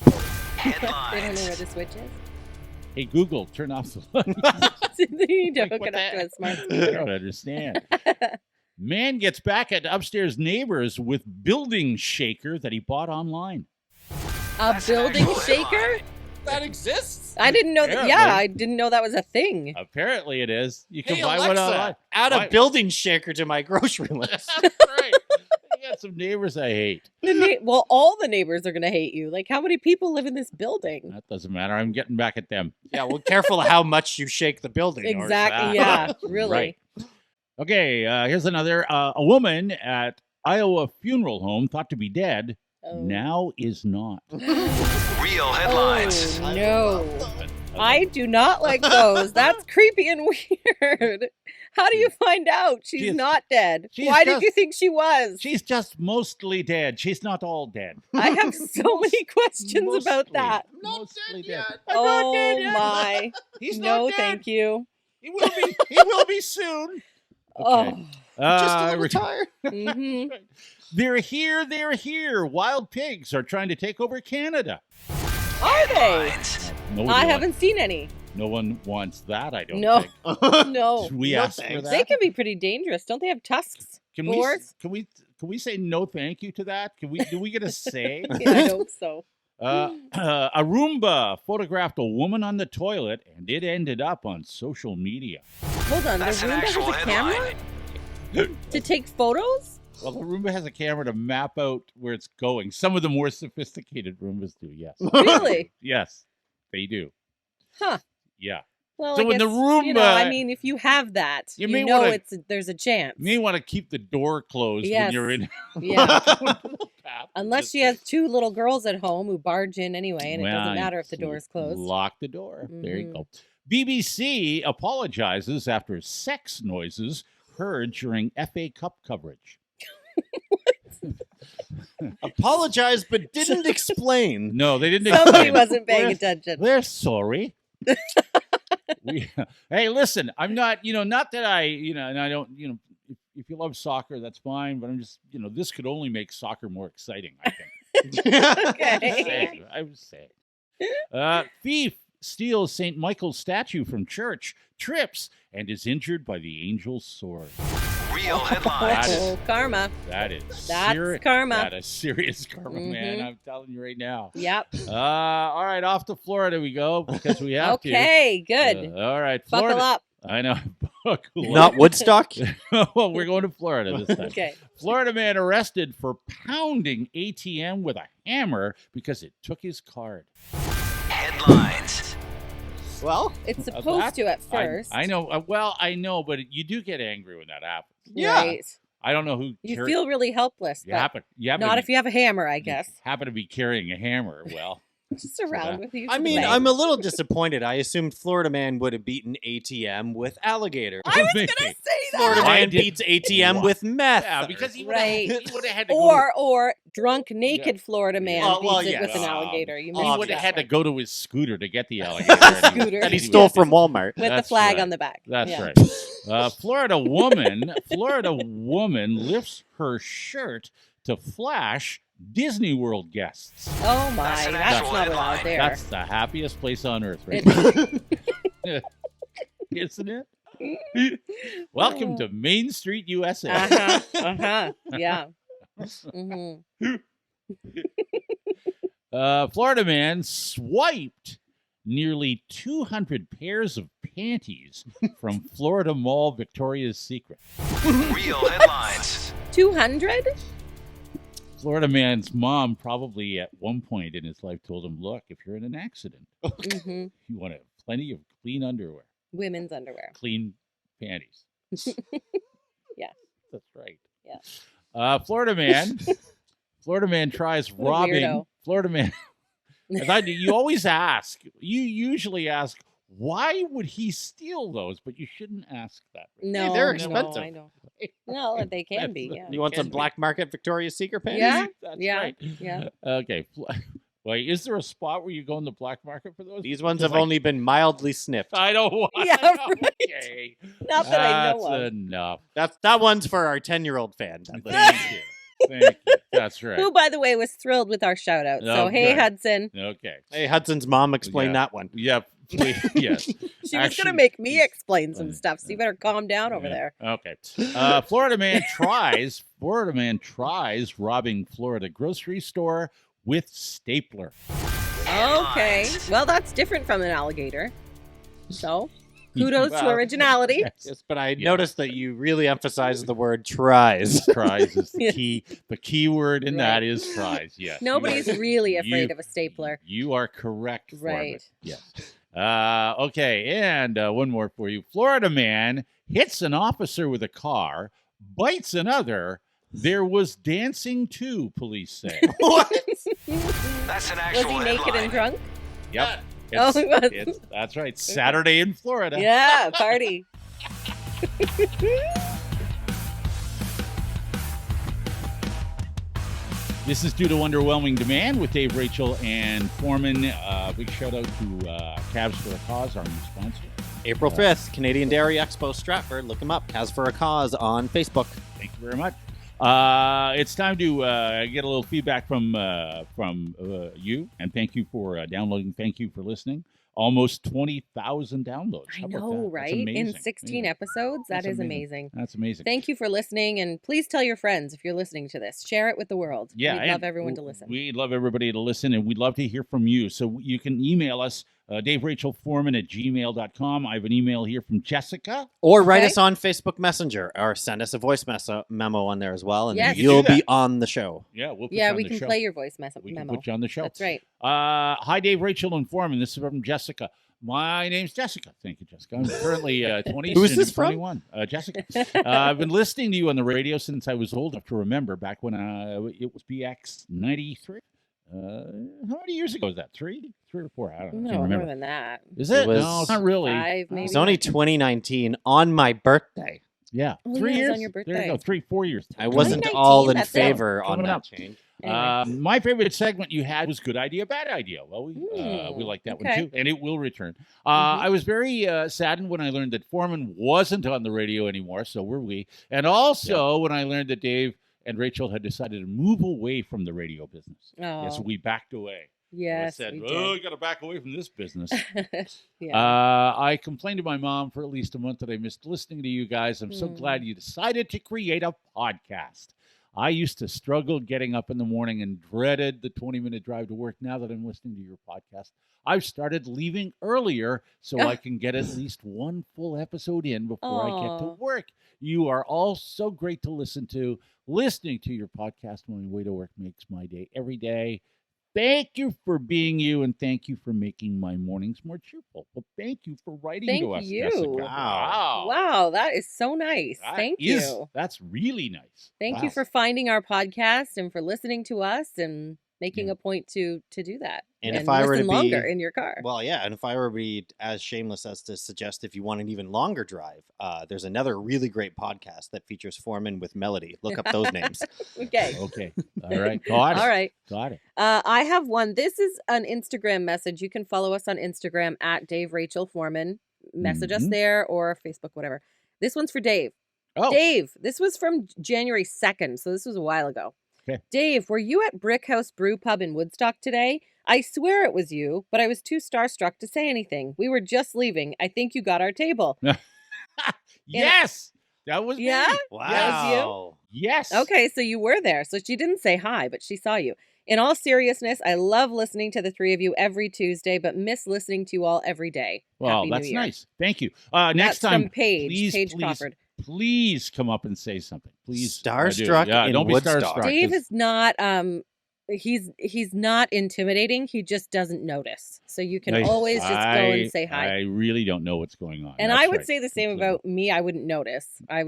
Speaker 2: They don't know where
Speaker 4: Headlines.
Speaker 2: the switch is.
Speaker 1: Hey, Google, turn off the lights.
Speaker 2: You need to
Speaker 1: Like,
Speaker 2: hook
Speaker 1: what
Speaker 2: it up to
Speaker 1: the-
Speaker 2: a smart
Speaker 1: I
Speaker 2: speaker.
Speaker 1: don't understand. Man gets back at upstairs neighbors with building shaker that he bought online.
Speaker 2: A
Speaker 4: That's an
Speaker 2: building
Speaker 4: actual
Speaker 2: shaker?
Speaker 4: headline.
Speaker 3: That exists.
Speaker 2: I didn't know that.
Speaker 1: Apparently.
Speaker 2: Yeah, I didn't know that was a thing.
Speaker 1: Apparently, it is. You can
Speaker 3: Hey,
Speaker 1: buy
Speaker 3: Alexa,
Speaker 1: one online.
Speaker 3: add
Speaker 1: Why-
Speaker 3: a building shaker to my grocery list.
Speaker 1: That's right. I got some neighbors I hate.
Speaker 2: Well, all the neighbors are going to hate you. Like, how many people live in this building?
Speaker 1: That doesn't matter. I'm getting back at them.
Speaker 3: Yeah, well, careful how much you shake the building. or-
Speaker 2: Exactly. Yeah, really.
Speaker 1: Right. Okay, here's another. A woman at Iowa funeral home thought to be dead
Speaker 2: Oh.
Speaker 1: now is not.
Speaker 4: Real headlines.
Speaker 2: Oh, no. I do not like those. That's creepy and weird. How do you find out she's
Speaker 1: She's-
Speaker 2: not dead?
Speaker 1: she's
Speaker 2: Why did
Speaker 1: just-
Speaker 2: you think she was?
Speaker 1: She's just mostly dead. She's not all dead.
Speaker 2: I have so many questions about
Speaker 1: Mostly.
Speaker 2: that.
Speaker 1: Mostly dead.
Speaker 2: Oh
Speaker 1: yet.
Speaker 2: my.
Speaker 1: He's
Speaker 2: No,
Speaker 1: not dead.
Speaker 2: thank you.
Speaker 1: He will be. He will be soon. Okay.
Speaker 2: Oh.
Speaker 3: Just a
Speaker 1: Uh,
Speaker 3: little tired.
Speaker 2: hmm
Speaker 1: They're here. They're here. Wild pigs are trying to take over Canada.
Speaker 2: Are they?
Speaker 4: Headlines.
Speaker 2: I haven't seen any.
Speaker 1: No one wants that, I don't
Speaker 2: No.
Speaker 1: think.
Speaker 2: No.
Speaker 1: Should we
Speaker 3: No
Speaker 1: ask for
Speaker 3: thanks.
Speaker 1: that?
Speaker 2: They can be pretty dangerous. Don't they have tusks?
Speaker 1: Can
Speaker 2: Boars?
Speaker 1: we say no thank you to that? Do we get a say?
Speaker 2: Yeah, I hope so.
Speaker 1: A Roomba photographed a woman on the toilet, and it ended up on social media.
Speaker 2: Hold on.
Speaker 4: That's
Speaker 2: the
Speaker 4: an
Speaker 2: Roomba has
Speaker 4: actual
Speaker 2: a camera
Speaker 4: headline.
Speaker 2: to take photos?
Speaker 1: Well, the Roomba has a camera to map out where it's going. Some of the more sophisticated Roombas do, yes.
Speaker 2: Really?
Speaker 1: Yes, they do.
Speaker 2: Huh.
Speaker 1: Yeah.
Speaker 2: Well,
Speaker 1: So
Speaker 2: I
Speaker 1: when the
Speaker 2: guess, you know, I
Speaker 1: Roomba-
Speaker 2: mean, if you have that,
Speaker 1: You
Speaker 2: you,
Speaker 1: may
Speaker 2: know
Speaker 1: wanna-
Speaker 2: there's a chance.
Speaker 1: You may want to keep the door closed when
Speaker 2: Yes.
Speaker 1: you're in.
Speaker 2: Yeah.
Speaker 1: going to the bathroom.
Speaker 2: Unless
Speaker 1: Just
Speaker 2: she has two little girls at home who barge in anyway, and it doesn't matter if the door is closed.
Speaker 1: Lock the door. There you
Speaker 2: Mhm.
Speaker 1: go. BBC apologizes after sex noises heard during FA Cup coverage.
Speaker 3: Apologized, but didn't explain.
Speaker 1: No, they didn't.
Speaker 2: Somebody
Speaker 1: explain.
Speaker 2: wasn't paying
Speaker 1: We're-
Speaker 2: attention.
Speaker 1: We're sorry. Hey, listen, I'm not, not that I, and I don't, if you love soccer, that's fine, but I'm just, this could only make soccer more exciting, I think.
Speaker 2: Okay.
Speaker 1: I was saying. Thief steals St. Michael's statue from church, trips, and is injured by the angel's sword.
Speaker 4: Real headlines.
Speaker 2: Oh, karma.
Speaker 1: That is
Speaker 2: That's karma.
Speaker 1: That is serious karma, man.
Speaker 2: Mhm.
Speaker 1: I'm telling you right now.
Speaker 2: Yep.
Speaker 1: All right, off to Florida we go because we have
Speaker 2: Okay,
Speaker 1: to.
Speaker 2: good.
Speaker 1: All right,
Speaker 2: Buckle
Speaker 1: Florida.
Speaker 2: up.
Speaker 1: I know. Buckle
Speaker 3: Not Woodstock.
Speaker 1: up. Well, we're going to Florida this time.
Speaker 2: Okay.
Speaker 1: Florida man arrested for pounding ATM with a hammer because it took his card.
Speaker 4: Headlines.
Speaker 3: Well,
Speaker 2: It's
Speaker 1: that-
Speaker 2: supposed to at first.
Speaker 1: I know. Well, I know, but you do get angry when that happens.
Speaker 3: Yeah.
Speaker 2: Right.
Speaker 1: I don't know who.
Speaker 2: You feel really helpless.
Speaker 1: You
Speaker 2: but
Speaker 1: happen. You happen
Speaker 2: not
Speaker 1: to
Speaker 2: if you have a hammer, I guess.
Speaker 1: happen to be carrying a hammer. Well,
Speaker 2: Just around with you.
Speaker 3: I mean,
Speaker 2: today.
Speaker 3: I'm a little disappointed. I assumed Florida man would have beaten ATM with alligator.
Speaker 2: I was
Speaker 1: Maybe.
Speaker 2: gonna say
Speaker 3: Florida
Speaker 2: that.
Speaker 1: Why
Speaker 3: man
Speaker 1: did-
Speaker 3: beats ATM
Speaker 1: Why?
Speaker 3: with meth.
Speaker 1: yeah, because he would
Speaker 2: Right.
Speaker 1: have had to go.
Speaker 2: Or drunk naked Florida man
Speaker 3: Oh, well,
Speaker 2: beats it with
Speaker 3: yes.
Speaker 2: an alligator. You
Speaker 1: He
Speaker 2: missed
Speaker 1: would have
Speaker 2: that
Speaker 1: had to
Speaker 2: one.
Speaker 1: go to his scooter to get the alligator.
Speaker 2: Scooter.
Speaker 3: That he
Speaker 2: Yeah.
Speaker 3: stole from Walmart.
Speaker 2: with the
Speaker 1: That's
Speaker 2: flag
Speaker 1: right.
Speaker 2: on the back.
Speaker 1: That's
Speaker 2: Yeah.
Speaker 1: right. Florida woman lifts her shirt to flash Disney World guests.
Speaker 2: Oh my,
Speaker 4: That's an
Speaker 2: that's
Speaker 4: actual
Speaker 2: not allowed
Speaker 4: headline.
Speaker 2: there.
Speaker 1: That's the happiest place on earth, right?
Speaker 2: It-
Speaker 1: Isn't it? Welcome to Main Street, USA.
Speaker 2: Yeah. hmm
Speaker 1: Florida man swiped nearly 200 pairs of panties from Florida Mall Victoria's Secret.
Speaker 4: Real headlines.
Speaker 2: 200?
Speaker 1: Florida man's mom probably at one point in his life told him, look, if you're in an accident,
Speaker 2: hmm
Speaker 1: you want to have plenty of clean underwear,
Speaker 2: Women's underwear.
Speaker 1: clean panties.
Speaker 2: Yeah.
Speaker 1: That's right.
Speaker 2: Yeah.
Speaker 1: Florida man tries
Speaker 2: What a
Speaker 1: robbing.
Speaker 2: weirdo.
Speaker 1: Florida man. You always ask. You usually ask, why would he steal those? But you shouldn't ask that.
Speaker 2: No,
Speaker 3: they're
Speaker 2: no,
Speaker 3: expensive.
Speaker 2: I know. No, they can be. Yeah.
Speaker 3: You want some
Speaker 1: Can be.
Speaker 3: black market Victoria's Secret panties?
Speaker 2: Yeah.
Speaker 1: That's
Speaker 2: Yeah.
Speaker 1: right.
Speaker 2: Yeah.
Speaker 1: Okay. Wait, is there a spot where you go in the black market for those?
Speaker 3: These ones
Speaker 1: Because
Speaker 3: have only been mildly sniffed.
Speaker 1: I don't want.
Speaker 2: Yeah, right.
Speaker 1: Okay.
Speaker 2: Not that I know
Speaker 1: That's
Speaker 2: of.
Speaker 1: enough.
Speaker 3: That one's for our 10-year-old fan.
Speaker 1: Thank you. Thank you. That's right.
Speaker 2: Who, by the way, was thrilled with our shout out. So,
Speaker 1: Oh,
Speaker 2: hey,
Speaker 1: good.
Speaker 2: Hudson.
Speaker 1: Okay.
Speaker 3: Hey, Hudson's mom explained
Speaker 1: Yeah.
Speaker 3: that one.
Speaker 1: Yep. Please. Yes.
Speaker 2: She was
Speaker 1: Actually-
Speaker 2: going to make me explain some stuff. So, you better calm down over there.
Speaker 1: Okay. Florida man tries robbing Florida grocery store with stapler.
Speaker 2: Okay.
Speaker 4: Headlines.
Speaker 2: Well, that's different from an alligator. So, kudos to
Speaker 1: Well,
Speaker 2: originality.
Speaker 3: Yes, but I
Speaker 1: Yeah.
Speaker 3: noticed that you really emphasize the word tries.
Speaker 1: Tries is the
Speaker 2: Yeah.
Speaker 1: key. The key word in that
Speaker 2: Right.
Speaker 1: is tries. Yes.
Speaker 2: Nobody's really afraid
Speaker 1: You-
Speaker 2: of a stapler.
Speaker 1: You are correct. Foreman.
Speaker 2: Right.
Speaker 1: Yes. Okay. And one more for you. Florida man hits an officer with a car, bites another. There was dancing too, police say.
Speaker 3: What?
Speaker 4: That's an
Speaker 2: Was
Speaker 4: actual
Speaker 2: he naked
Speaker 4: headline.
Speaker 2: and drunk?
Speaker 1: Yep.
Speaker 2: Oh, he was.
Speaker 1: That's right. Saturday in Florida.
Speaker 2: Yeah, party.
Speaker 1: This is due to underwhelming demand with Dave, Rachel, and Forman. Big shout out to Cavs for a Cause, our new sponsor.
Speaker 3: April 5th, Canadian Dairy Expo Stratford. Look them up. Cas for a Cause on Facebook.
Speaker 1: Thank you very much. It's time to get a little feedback from you, and thank you for downloading. Thank you for listening. Almost 20,000 downloads.
Speaker 2: I
Speaker 1: How about
Speaker 2: know,
Speaker 1: that? That's
Speaker 2: right? In
Speaker 1: amazing.
Speaker 2: 16
Speaker 1: Amazing.
Speaker 2: episodes, that
Speaker 1: That's
Speaker 2: is amazing.
Speaker 1: That's amazing.
Speaker 2: Thank you for listening, and please tell your friends if you're listening to this. Share it with the world.
Speaker 1: Yeah,
Speaker 2: We'd love
Speaker 1: and
Speaker 2: everyone to listen.
Speaker 1: We'd love everybody to listen, and we'd love to hear from you. So you can email us, daverachelforman@gmail.com. I have an email here from Jessica.
Speaker 3: Or write
Speaker 2: Okay.
Speaker 3: us on Facebook Messenger, or send us a voice memo on there as well, and
Speaker 2: Yes.
Speaker 1: You can do
Speaker 3: you'll be
Speaker 1: that.
Speaker 3: on the show.
Speaker 1: Yeah, we'll put you
Speaker 2: Yeah,
Speaker 1: on
Speaker 2: we
Speaker 1: the
Speaker 2: can
Speaker 1: show.
Speaker 2: play your voice
Speaker 1: We can
Speaker 2: memo.
Speaker 1: put you on the show.
Speaker 2: That's right.
Speaker 1: Hi, Dave, Rachel, and Forman. This is from Jessica. My name's Jessica. Thank you, Jessica. I'm currently 20.
Speaker 3: Who is this from?
Speaker 1: 21. Jessica. I've been listening to you on the radio since I was old enough to remember back when it was BX 93. How many years ago was that? Three or four? I don't know. I
Speaker 2: No,
Speaker 1: can't
Speaker 2: more
Speaker 1: remember.
Speaker 2: than that.
Speaker 1: Is
Speaker 3: It
Speaker 1: it?
Speaker 3: was
Speaker 1: No, it's not really.
Speaker 2: 5, maybe.
Speaker 3: It's only 2019 on my birthday.
Speaker 1: Yeah,
Speaker 2: Oh,
Speaker 1: 3
Speaker 2: yeah, it was
Speaker 1: years.
Speaker 2: on your
Speaker 1: There you
Speaker 2: birthday.
Speaker 1: go. 4 years.
Speaker 3: I wasn't
Speaker 2: 2019,
Speaker 3: all in
Speaker 2: that's it.
Speaker 3: favor on
Speaker 1: Coming
Speaker 3: that
Speaker 1: up.
Speaker 3: change.
Speaker 2: Anyway.
Speaker 1: My favorite segment you had was Good Idea, Bad Idea. Well, we like that one
Speaker 2: okay.
Speaker 1: too, and it will return.
Speaker 2: Mhm.
Speaker 1: I was very saddened when I learned that Forman wasn't on the radio anymore, so were we. And also when I learned that Dave and Rachel had decided to move away from the radio business.
Speaker 2: Oh,
Speaker 1: Yes, we backed away.
Speaker 2: yes,
Speaker 1: I said,
Speaker 2: we
Speaker 1: "Oh, you got to back away from this business."
Speaker 2: did. Yeah.
Speaker 1: I complained to my mom for at least a month that I missed listening to you guys. I'm so glad you decided to create a podcast. I used to struggle getting up in the morning and dreaded the 20-minute drive to work. Now that I'm listening to your podcast, I've started leaving earlier so I can get at least one full episode in before I get to
Speaker 2: Aw.
Speaker 1: work. You are all so great to listen to. Listening to your podcast on my way to work makes my day every day. Thank you for being you, and thank you for making my mornings more cheerful. Well, thank you for writing
Speaker 2: Thank
Speaker 1: to us,
Speaker 2: you.
Speaker 1: Jessica.
Speaker 3: Wow.
Speaker 2: Wow, that is so nice.
Speaker 1: That
Speaker 2: Thank
Speaker 1: is-
Speaker 2: you.
Speaker 1: That's really nice.
Speaker 2: Thank
Speaker 1: Wow.
Speaker 2: you for finding our podcast and for listening to us and making
Speaker 1: Yeah.
Speaker 2: a point to do that.
Speaker 3: And if I were
Speaker 2: listen
Speaker 3: to
Speaker 2: longer
Speaker 3: be-
Speaker 2: in your car.
Speaker 3: Well, yeah, and if I were to be as shameless as to suggest if you want an even longer drive, there's another really great podcast that features Forman with Melody. Look up those names.
Speaker 2: Okay.
Speaker 1: Okay. All right. Got it.
Speaker 2: All right.
Speaker 1: Got it.
Speaker 2: I have one. This is an Instagram message. You can follow us on Instagram at Dave Rachel Forman. Message us
Speaker 1: Mhm.
Speaker 2: there or Facebook, whatever. This one's for Dave.
Speaker 1: Oh,
Speaker 2: Dave, this was from January 2nd, so this was a while ago.
Speaker 1: Okay.
Speaker 2: Dave, were you at Brick House Brew Pub in Woodstock today? I swear it was you, but I was too starstruck to say anything. We were just leaving. I think you got our table.
Speaker 1: yes. That was me.
Speaker 2: Yeah?
Speaker 3: Wow.
Speaker 1: Yes.
Speaker 2: Okay, so you were there. So she didn't say hi, but she saw you. In all seriousness, I love listening to the three of you every Tuesday, but miss listening to you all every day.
Speaker 1: Well,
Speaker 2: Happy New
Speaker 1: that's
Speaker 2: Year.
Speaker 1: nice. Thank you. Next
Speaker 2: That's
Speaker 1: time,
Speaker 2: from Paige,
Speaker 1: please,
Speaker 2: Paige
Speaker 1: please,
Speaker 2: Crawford.
Speaker 1: please come up and say something. Please.
Speaker 3: Starstruck
Speaker 1: Yeah,
Speaker 3: in
Speaker 1: don't be
Speaker 3: Woodstock.
Speaker 1: starstruck.
Speaker 2: Dave
Speaker 1: 'cause-
Speaker 2: is not he's not intimidating. He just doesn't notice. So you can always just go and say hi.
Speaker 1: I really don't know what's going on.
Speaker 2: And
Speaker 1: That's
Speaker 2: I would
Speaker 1: right.
Speaker 2: say the same
Speaker 1: Completely.
Speaker 2: about me. I wouldn't notice. I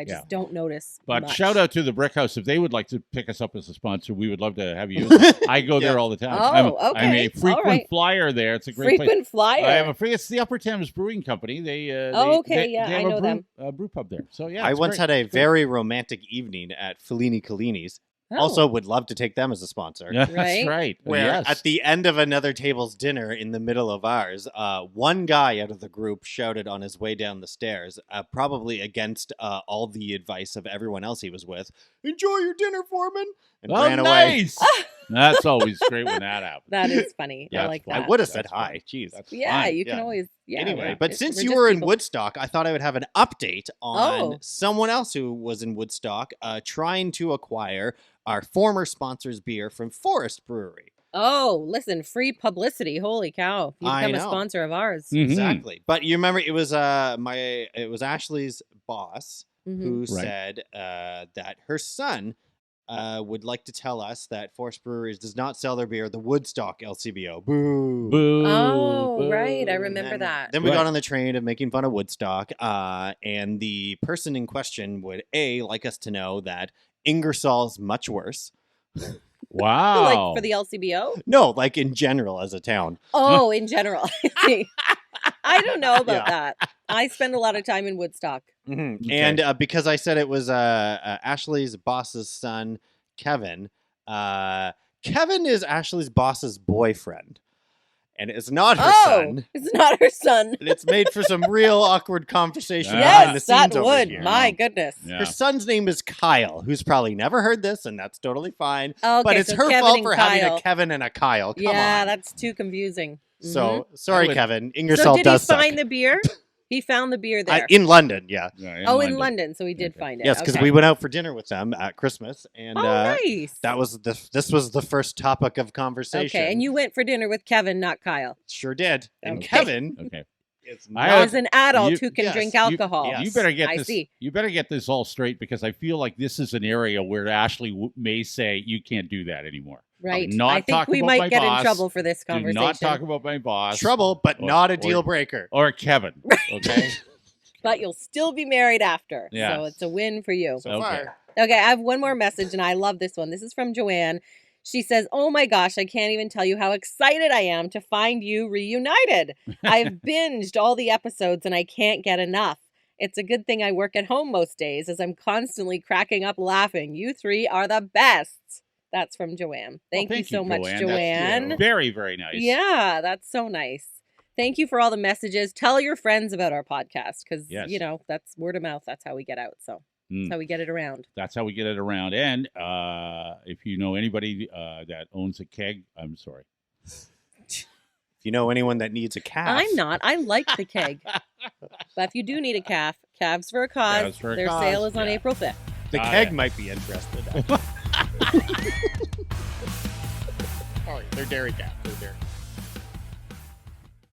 Speaker 2: just
Speaker 1: Yeah.
Speaker 2: don't notice.
Speaker 1: But
Speaker 2: much.
Speaker 1: shout out to the Brick House. If they would like to pick us up as a sponsor, we would love to have you. I go there all the time.
Speaker 2: Oh,
Speaker 1: I'm a
Speaker 2: okay.
Speaker 1: frequent
Speaker 2: All right.
Speaker 1: flyer there. It's a great place.
Speaker 2: frequent flyer.
Speaker 1: I am afraid it's the Upper Thames Brewing Company.
Speaker 2: Okay, yeah,
Speaker 1: they
Speaker 2: I
Speaker 1: have
Speaker 2: know
Speaker 1: a
Speaker 2: them.
Speaker 1: brew pub there. So yeah,
Speaker 3: I
Speaker 1: it's
Speaker 3: once
Speaker 1: great.
Speaker 3: had a very romantic evening at Fellini Collini's.
Speaker 2: Oh,
Speaker 3: Also, would love to take them as a sponsor.
Speaker 1: Yeah, that's
Speaker 2: Right?
Speaker 1: right.
Speaker 3: Where
Speaker 1: Yes.
Speaker 3: at the end of another table's dinner in the middle of ours, one guy out of the group shouted on his way down the stairs, probably against all the advice of everyone else he was with, "Enjoy your dinner, Foreman," and
Speaker 1: Oh,
Speaker 3: ran away.
Speaker 1: nice. That's always great when that happens.
Speaker 2: that is funny.
Speaker 1: Yeah,
Speaker 2: I like
Speaker 3: I
Speaker 2: that.
Speaker 3: would have said
Speaker 1: That's
Speaker 3: hi.
Speaker 1: fine.
Speaker 3: Jeez.
Speaker 1: That's
Speaker 2: Yeah,
Speaker 1: fine.
Speaker 2: you can
Speaker 3: Yeah.
Speaker 2: always. Yeah.
Speaker 3: Anyway,
Speaker 2: yeah.
Speaker 3: but
Speaker 2: We're
Speaker 3: since
Speaker 2: just
Speaker 3: you were in
Speaker 2: people.
Speaker 3: Woodstock, I thought I would have an update on
Speaker 2: Oh.
Speaker 3: someone else who was in Woodstock trying to acquire our former sponsor's beer from Forest Brewery.
Speaker 2: Oh, listen, free publicity. Holy cow! You
Speaker 3: I
Speaker 2: become a
Speaker 3: know.
Speaker 2: sponsor of ours.
Speaker 1: Mhm.
Speaker 3: Exactly. But you remember it was Ashley's boss
Speaker 2: Mhm.
Speaker 3: who
Speaker 1: Right.
Speaker 3: said that her son would like to tell us that Forest Breweries does not sell their beer at the Woodstock LCBO. Boo.
Speaker 1: Boo.
Speaker 2: Oh, right. I
Speaker 1: boo.
Speaker 2: remember that.
Speaker 3: Then we
Speaker 1: Right.
Speaker 3: got on the train of making fun of Woodstock, and the person in question would like us to know that Ingersoll's much worse.
Speaker 1: Wow.
Speaker 2: Like for the LCBO?
Speaker 3: No, like in general as a town.
Speaker 2: Oh, in general. I don't know about
Speaker 3: Yeah.
Speaker 2: that. I spend a lot of time in Woodstock.
Speaker 3: Mhm.
Speaker 1: Okay.
Speaker 3: And because I said it was Ashley's boss's son, Kevin. Kevin is Ashley's boss's boyfriend, and it's not her
Speaker 2: Oh,
Speaker 3: son.
Speaker 2: it's not her son.
Speaker 3: And it's made for some real awkward conversation behind the
Speaker 2: Yes,
Speaker 3: scenes
Speaker 2: that
Speaker 3: over
Speaker 2: would.
Speaker 3: here.
Speaker 2: My goodness.
Speaker 1: Yeah.
Speaker 3: Her son's name is Kyle, who's probably never heard this, and that's totally fine.
Speaker 2: Okay,
Speaker 3: but it's
Speaker 2: so
Speaker 3: her
Speaker 2: Kevin
Speaker 3: fault
Speaker 2: and
Speaker 3: for having
Speaker 2: Kyle.
Speaker 3: a Kevin and a Kyle. Come
Speaker 2: Yeah,
Speaker 3: on.
Speaker 2: that's too confusing.
Speaker 3: So, sorry,
Speaker 1: I would-
Speaker 3: Kevin.
Speaker 2: So
Speaker 3: Ingersoll
Speaker 2: did he
Speaker 3: does
Speaker 2: find
Speaker 3: suck.
Speaker 2: the beer? He found the beer there.
Speaker 3: In London, yeah.
Speaker 1: Yeah,
Speaker 2: oh, in London. So he did
Speaker 1: Okay.
Speaker 2: find it.
Speaker 3: Yes, because
Speaker 2: okay.
Speaker 3: we went out for dinner with them at Christmas, and
Speaker 2: Oh, nice.
Speaker 3: that was this was the first topic of conversation.
Speaker 2: Okay, and you went for dinner with Kevin, not Kyle.
Speaker 3: sure did. And
Speaker 2: Okay.
Speaker 3: Kevin
Speaker 1: Okay.
Speaker 3: is
Speaker 1: I
Speaker 3: not
Speaker 2: As an adult
Speaker 1: you-
Speaker 2: who can
Speaker 3: yes,
Speaker 2: drink
Speaker 3: you-
Speaker 2: alcohol.
Speaker 3: yes.
Speaker 1: You better get
Speaker 2: I
Speaker 1: this.
Speaker 2: see.
Speaker 1: You better get this all straight because I feel like this is an area where Ashley may say you can't do that anymore.
Speaker 2: Right.
Speaker 1: not
Speaker 2: I think
Speaker 1: talk
Speaker 2: we
Speaker 1: about
Speaker 2: might
Speaker 1: my
Speaker 2: get
Speaker 1: boss.
Speaker 2: in trouble for this
Speaker 1: Do
Speaker 2: conversation.
Speaker 1: not talk about my boss.
Speaker 3: trouble, but
Speaker 1: Or-
Speaker 3: not a
Speaker 1: or-
Speaker 3: deal breaker.
Speaker 1: Or Kevin. Okay.
Speaker 2: But you'll still be married after.
Speaker 1: Yeah.
Speaker 2: So it's a win for you.
Speaker 3: So
Speaker 1: Okay.
Speaker 3: far,
Speaker 2: Okay, I have one more message, and I love this one. This is from Joanne. She says, "Oh my gosh, I can't even tell you how excited I am to find you reunited. I've binged all the episodes, and I can't get enough. It's a good thing I work at home most days, as I'm constantly cracking up laughing. You three are the best." That's from Joanne. Thank you so much,
Speaker 1: That's
Speaker 2: Joanne.
Speaker 1: very, very nice.
Speaker 2: Yeah, that's so nice. Thank you for all the messages. Tell your friends about our podcast because,
Speaker 1: Yes.
Speaker 2: that's word of mouth. That's how we get out. So
Speaker 1: Mm.
Speaker 2: that's how we get it around.
Speaker 1: That's how we get it around. And if you know anybody that owns a keg, I'm sorry.
Speaker 3: if you know anyone that needs a calf,
Speaker 2: I'm not. I like the keg. But if you do need a calf, Calves for a Cause,
Speaker 1: Calves for a
Speaker 2: their
Speaker 1: Cause,
Speaker 2: sale is on
Speaker 1: yeah.
Speaker 2: April 5th.
Speaker 3: the
Speaker 1: Ah,
Speaker 3: keg
Speaker 1: yeah.
Speaker 3: might be interested. Sorry, they're dairy calf. They're dairy.